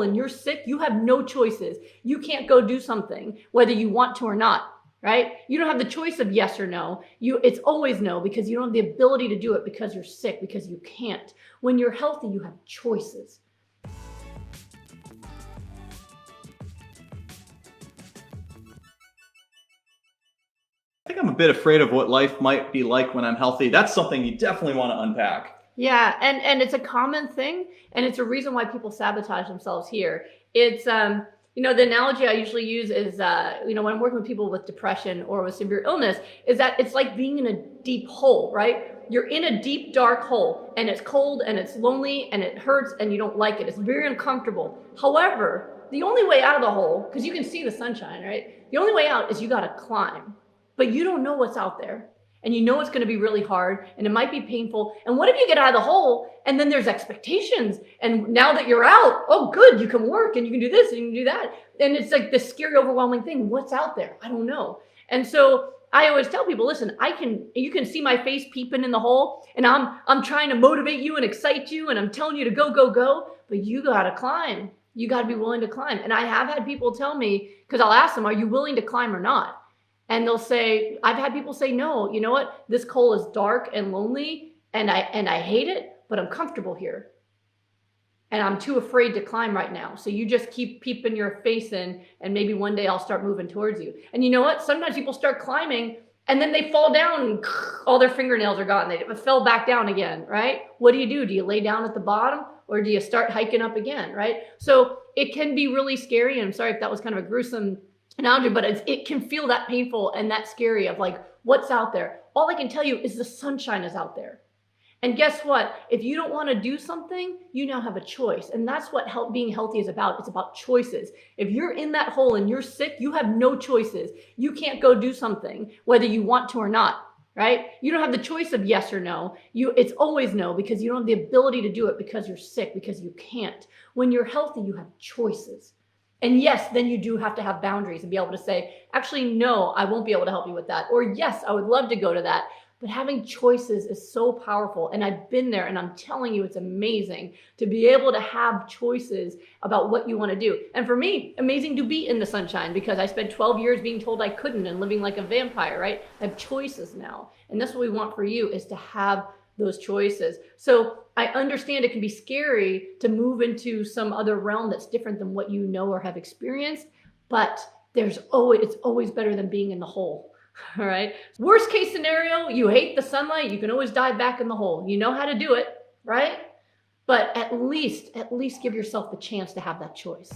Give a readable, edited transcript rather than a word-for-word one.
and you're sick, you have no choices. You can't go do something, whether you want to or not, right? You don't have the choice of yes or no. It's always no, because you don't have the ability to do it because you're sick, because you can't. When you're healthy, you have choices. I think I'm a bit afraid of what life might be like when I'm healthy. That's something you definitely want to unpack. Yeah, and it's a common thing, and it's a reason why people sabotage themselves here. It's the analogy I usually use is when I'm working with people with depression or with severe illness, is that it's like being in a deep hole, right? You're in a deep, dark hole, and it's cold, and it's lonely, and it hurts, and you don't like it. It's very uncomfortable. However, the only way out of the hole, because you can see the sunshine, right? The only way out is you got to climb, but you don't know what's out there. And you know it's going to be really hard, and it might be painful. And what if you get out of the hole and then there's expectations? And now that you're out, oh good, you can work and you can do this and you can do that. And it's like this scary, overwhelming thing. What's out there? I don't know. And so I always tell people, listen, you can see my face peeping in the hole, and I'm trying to motivate you and excite you, and I'm telling you to go, go, go, but you got to climb. You got to be willing to climb. And I have had people tell me, because I'll ask them, are you willing to climb or not? And they'll say, I've had people say, no, you know what? This hole is dark and lonely, and I hate it, but I'm comfortable here. And I'm too afraid to climb right now. So you just keep peeping your face in, and maybe one day I'll start moving towards you. And you know what? Sometimes people start climbing, and then they fall down, and all their fingernails are gone. They fell back down again, right? What do? Do you lay down at the bottom, or do you start hiking up again, right? So it can be really scary. And I'm sorry if that was kind of a gruesome analogy, but it can feel that painful and that scary of like, what's out there? All I can tell you is the sunshine is out there. And guess what? If you don't want to do something, you now have a choice. And that's what being healthy is about. It's about choices. If you're in that hole and you're sick, you have no choices. You can't go do something, whether you want to or not, right? You don't have the choice of yes or no. It's always no, because you don't have the ability to do it because you're sick, because you can't. When you're healthy, you have choices. And yes, then you do have to have boundaries and be able to say, actually, no, I won't be able to help you with that. Or yes, I would love to go to that. But having choices is so powerful. And I've been there, and I'm telling you, it's amazing to be able to have choices about what you want to do. And for me, amazing to be in the sunshine, because I spent 12 years being told I couldn't and living like a vampire, right? I have choices now. And that's what we want for you, is to have those choices. So I understand it can be scary to move into some other realm that's different than what you know or have experienced, but it's always better than being in the hole. All right. Worst case scenario, you hate the sunlight, you can always dive back in the hole. You know how to do it, right? But at least give yourself the chance to have that choice.